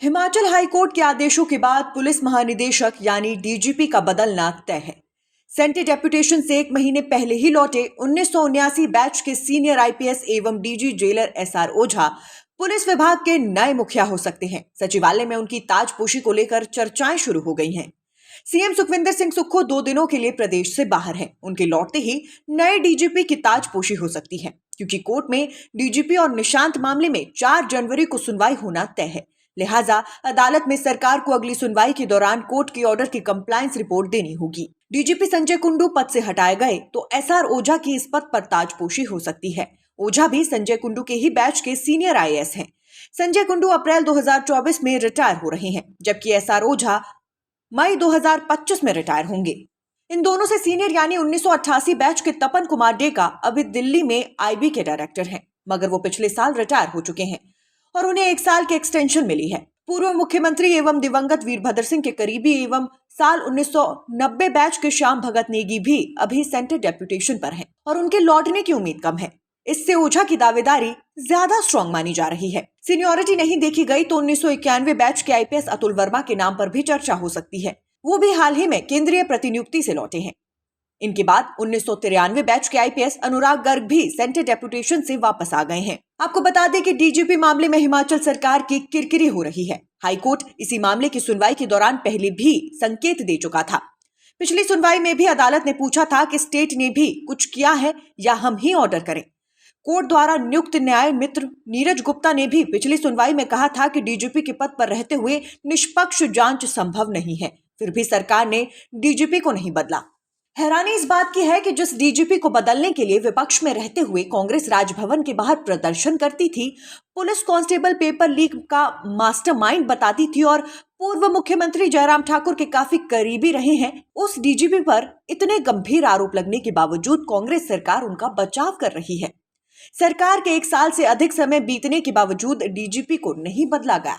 Himachal high court के आदेशों के बाद पुलिस महानिदेशक यानी डीजीपी का बदलना तय है। सेंट्रल डेप्यूटेशन से 1 महीने पहले ही लौटे 1979 बैच के सीनियर आईपीएस एवं डीजी जेलर एसआर ओझा पुलिस विभाग के नए मुखिया हो सकते हैं। सचिवालय में उनकी ताजपोशी को लेकर चर्चाएं शुरू हो गई हैं। सीएम सुखविंदर सिंह सुक्खू 2 दिनों के लिए प्रदेश से बाहर हैं। उनके लौटते ही नए डीजीपी की ताजपोशी हो सकती है, क्योंकि कोर्ट में डीजीपी और निशांत मामले में 4 जनवरी को सुनवाई होना तय है। लिहाजा अदालत में सरकार को अगली सुनवाई के दौरान कोर्ट के ऑर्डर की कंप्लायंस रिपोर्ट देनी होगी। डीजीपी संजय कुंडू पद से हटाए गए तो एसआर ओझा की इस पद पर ताजपोशी हो सकती है। ओझा भी संजय कुंडू के ही बैच के सीनियर आईएएस हैं। संजय कुंडू अप्रैल 2024 में रिटायर हो रहे हैं, जबकि एसआर ओझा मई 2025 में रिटायर होंगे। इन दोनों से सीनियर यानी 1988 बैच के तपन कुमार डेका अभी दिल्ली में आईबी के डायरेक्टर हैं, मगर वो पिछले साल रिटायर हो चुके हैं और उन्हें 1 साल की एक्सटेंशन मिली है। पूर्व मुख्यमंत्री एवं दिवंगत वीरभद्र सिंह के करीबी एवं साल 1990 बैच के श्याम भगत नेगी भी अभी सेंट्रल डेप्यूटेशन पर हैं और उनके लौटने की उम्मीद कम है। इससे ओझा की दावेदारी ज्यादा स्ट्रॉन्ग मानी जा रही है। सीनियोरिटी नहीं देखी गई तो 1991 बैच के आईपीएस अतुल वर्मा के नाम पर भी चर्चा हो सकती है। वो भी हाल ही में केंद्रीय प्रतिनियुक्ति से लौटे हैं। इनके बाद 1993 बैच के आईपीएस अनुराग गर्ग भी सेंट्रल डेप्यूटेशन से वापस आ गए हैं। आपको बता दें कि डीजीपी मामले में हिमाचल सरकार की किरकिरी हो रही है। हाईकोर्ट इसी मामले की सुनवाई के दौरान पहले भी संकेत दे चुका था। पिछली सुनवाई में भी अदालत ने पूछा था कि स्टेट ने भी कुछ किया है या हम ही ऑर्डर करें। कोर्ट द्वारा नियुक्त न्याय मित्र नीरज गुप्ता ने भी पिछली सुनवाई में कहा था कि डीजीपी के पद पर रहते हुए निष्पक्ष जांच संभव नहीं है। फिर भी सरकार ने डीजीपी को नहीं बदला। हैरानी इस बात की है कि जिस डीजीपी को बदलने के लिए विपक्ष में रहते हुए कांग्रेस राजभवन के बाहर प्रदर्शन करती थी, पुलिस कांस्टेबल पेपर लीक का मास्टरमाइंड बताती थी और पूर्व मुख्यमंत्री जयराम ठाकुर के काफी करीबी रहे हैं, उस डीजीपी पर इतने गंभीर आरोप लगने के बावजूद कांग्रेस सरकार उनका बचाव कर रही है। सरकार के 1 साल से अधिक समय बीतने के बावजूद डीजीपी को नहीं बदला गया।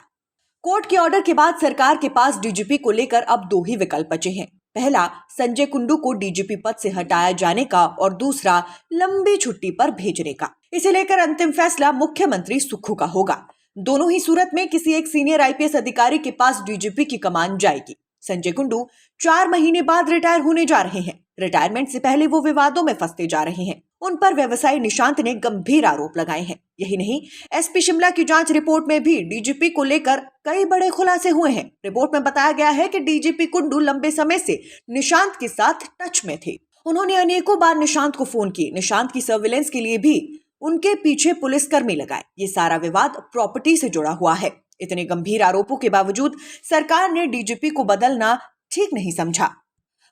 कोर्ट के ऑर्डर के बाद सरकार के पास डीजीपी को लेकर अब 2 ही विकल्प बचे हैं। पहला, संजय कुंडू को डीजीपी पद से हटाया जाने का और दूसरा, लंबी छुट्टी पर भेजने का। इसे लेकर अंतिम फैसला मुख्यमंत्री सुक्खू का होगा। दोनों ही सूरत में किसी एक सीनियर आईपीएस अधिकारी के पास डीजीपी की कमान जाएगी। संजय कुंडू 4 महीने बाद रिटायर होने जा रहे हैं। रिटायरमेंट से पहले वो विवादों में फंसते जा रहे हैं। उन पर व्यवसायी निशांत ने गंभीर आरोप लगाए हैं। यही नहीं, एसपी शिमला की जांच रिपोर्ट में भी डीजीपी को लेकर कई बड़े खुलासे हुए हैं। रिपोर्ट में बताया गया है कि डीजीपी कुंडू लंबे समय से निशांत के साथ टच में थे। उन्होंने अनेकों बार निशांत को फोन किए। निशांत की सर्विलेंस के लिए भी उनके पीछे पुलिसकर्मी लगाए। ये सारा विवाद प्रॉपर्टी से जुड़ा हुआ है। इतने गंभीर आरोपों के बावजूद सरकार ने डीजीपी को बदलना ठीक नहीं समझा।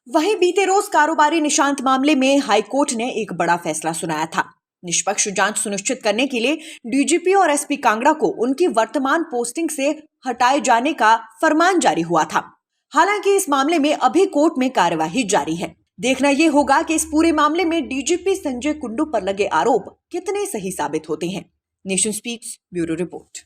वहीं बीते रोज कारोबारी निशांत मामले में हाईकोर्ट ने एक बड़ा फैसला सुनाया था। निष्पक्ष जांच सुनिश्चित करने के लिए डीजीपी और एसपी कांगड़ा को उनकी वर्तमान पोस्टिंग से हटाए जाने का फरमान जारी हुआ था। हालांकि इस मामले में अभी कोर्ट में कार्यवाही जारी है। देखना यह होगा कि इस पूरे मामले में डीजीपी संजय कुंडू पर लगे आरोप कितने सही साबित होते हैं। Nation speaks bureau report.